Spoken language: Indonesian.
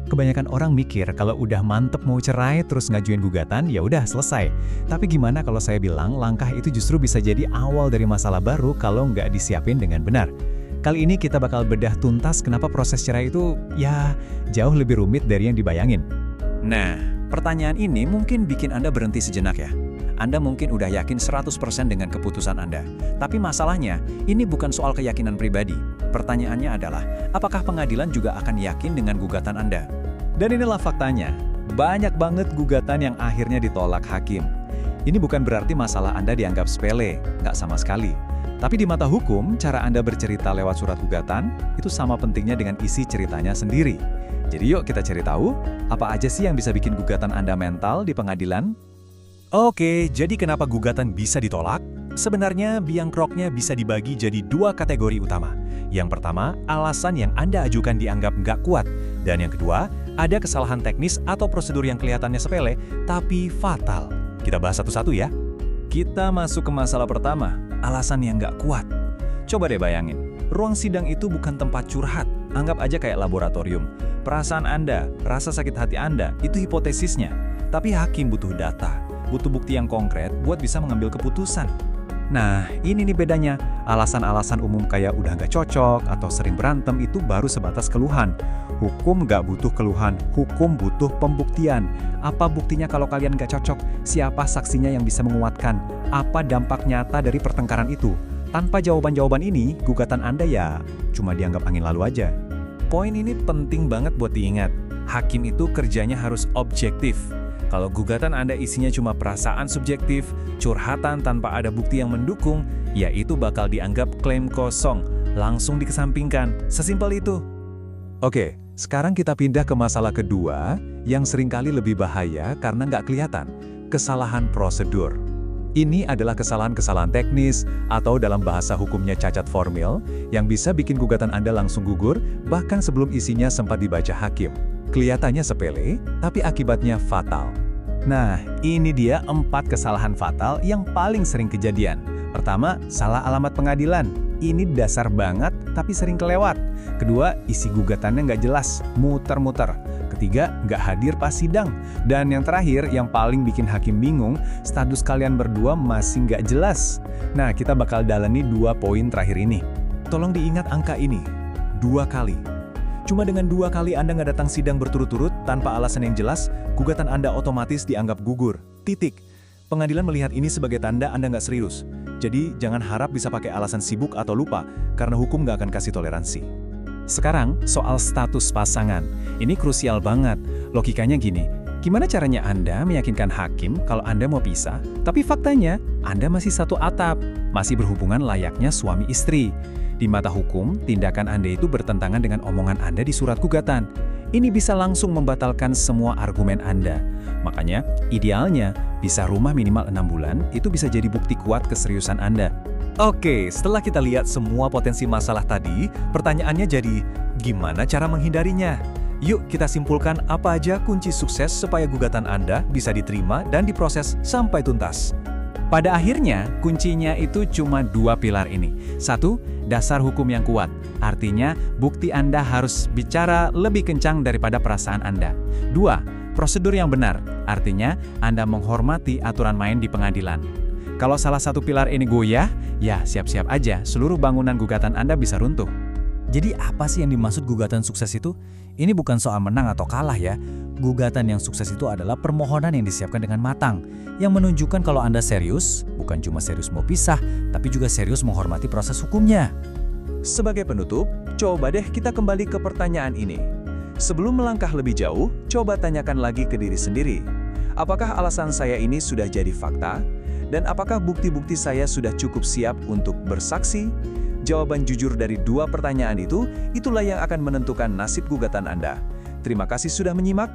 Kebanyakan orang mikir kalau udah mantep mau cerai terus ngajuin gugatan, ya udah selesai. Tapi gimana kalau saya bilang langkah itu justru bisa jadi awal dari masalah baru kalau nggak disiapin dengan benar. Kali ini kita bakal bedah tuntas kenapa proses cerai itu ya jauh lebih rumit dari yang dibayangin. Nah, pertanyaan ini mungkin bikin Anda berhenti sejenak ya. Anda mungkin udah yakin 100% dengan keputusan Anda. Tapi masalahnya, ini bukan soal keyakinan pribadi. Pertanyaannya adalah, apakah pengadilan juga akan yakin dengan gugatan Anda? Dan inilah faktanya, banyak banget gugatan yang akhirnya ditolak hakim. Ini bukan berarti masalah Anda dianggap sepele, nggak sama sekali. Tapi di mata hukum, cara Anda bercerita lewat surat gugatan, itu sama pentingnya dengan isi ceritanya sendiri. Jadi yuk kita cari tahu, apa aja sih yang bisa bikin gugatan Anda mental di pengadilan? Oke, jadi kenapa gugatan bisa ditolak? Sebenarnya biang keroknya bisa dibagi jadi dua kategori utama. Yang pertama, alasan yang Anda ajukan dianggap nggak kuat. Dan yang kedua, ada kesalahan teknis atau prosedur yang kelihatannya sepele, tapi fatal. Kita bahas satu-satu ya. Kita masuk ke masalah pertama, alasan yang nggak kuat. Coba deh bayangin, ruang sidang itu bukan tempat curhat. Anggap aja kayak laboratorium. Perasaan Anda, rasa sakit hati Anda, itu hipotesisnya. Tapi hakim butuh data, butuh bukti yang konkret buat bisa mengambil keputusan. Nah, ini nih bedanya. Alasan-alasan umum kayak udah nggak cocok atau sering berantem itu baru sebatas keluhan. Hukum nggak butuh keluhan, hukum butuh pembuktian. Apa buktinya kalau kalian nggak cocok? Siapa saksinya yang bisa menguatkan? Apa dampak nyata dari pertengkaran itu? Tanpa jawaban-jawaban ini, gugatan Anda ya cuma dianggap angin lalu aja. Poin ini penting banget buat diingat. Hakim itu kerjanya harus objektif. Kalau gugatan Anda isinya cuma perasaan subjektif, curhatan tanpa ada bukti yang mendukung, ya itu bakal dianggap klaim kosong, langsung dikesampingkan. Sesimpel itu. Oke, sekarang kita pindah ke masalah kedua, yang seringkali lebih bahaya karena nggak kelihatan. Kesalahan prosedur. Ini adalah kesalahan-kesalahan teknis atau dalam bahasa hukumnya cacat formil yang bisa bikin gugatan Anda langsung gugur, bahkan sebelum isinya sempat dibaca hakim. Kelihatannya sepele, tapi akibatnya fatal. Nah, ini dia 4 kesalahan fatal yang paling sering kejadian. Pertama, salah alamat pengadilan. Ini dasar banget, tapi sering kelewat. Kedua, isi gugatannya nggak jelas, muter-muter. Ketiga, nggak hadir pas sidang. Dan yang terakhir, yang paling bikin hakim bingung, status kalian berdua masih nggak jelas. Nah, kita bakal dalani 2 poin terakhir ini. Tolong diingat angka ini, 2 kali. Cuma dengan 2 kali Anda nggak datang sidang berturut-turut tanpa alasan yang jelas, gugatan Anda otomatis dianggap gugur. Titik. Pengadilan melihat ini sebagai tanda Anda nggak serius. Jadi, jangan harap bisa pakai alasan sibuk atau lupa, karena hukum nggak akan kasih toleransi. Sekarang, soal status pasangan. Ini krusial banget. Logikanya gini, gimana caranya Anda meyakinkan hakim kalau Anda mau pisah, tapi faktanya Anda masih satu atap, masih berhubungan layaknya suami istri. Di mata hukum, tindakan Anda itu bertentangan dengan omongan Anda di surat gugatan. Ini bisa langsung membatalkan semua argumen Anda. Makanya, idealnya, pisah rumah minimal 6 bulan, itu bisa jadi bukti kuat keseriusan Anda. Oke, setelah kita lihat semua potensi masalah tadi, pertanyaannya jadi, gimana cara menghindarinya? Yuk kita simpulkan apa aja kunci sukses supaya gugatan Anda bisa diterima dan diproses sampai tuntas. Pada akhirnya, kuncinya itu cuma 2 pilar ini. 1, dasar hukum yang kuat. Artinya, bukti Anda harus bicara lebih kencang daripada perasaan Anda. 2, prosedur yang benar. Artinya, Anda menghormati aturan main di pengadilan. Kalau salah satu pilar ini goyah, ya siap-siap aja seluruh bangunan gugatan Anda bisa runtuh. Jadi apa sih yang dimaksud gugatan sukses itu? Ini bukan soal menang atau kalah ya. Gugatan yang sukses itu adalah permohonan yang disiapkan dengan matang, yang menunjukkan kalau Anda serius, bukan cuma serius mau pisah, tapi juga serius menghormati proses hukumnya. Sebagai penutup, coba deh kita kembali ke pertanyaan ini. Sebelum melangkah lebih jauh, coba tanyakan lagi ke diri sendiri. Apakah alasan saya ini sudah jadi fakta? Dan apakah bukti-bukti saya sudah cukup siap untuk bersaksi? Jawaban jujur dari 2 pertanyaan itu, itulah yang akan menentukan nasib gugatan Anda. Terima kasih sudah menyimak.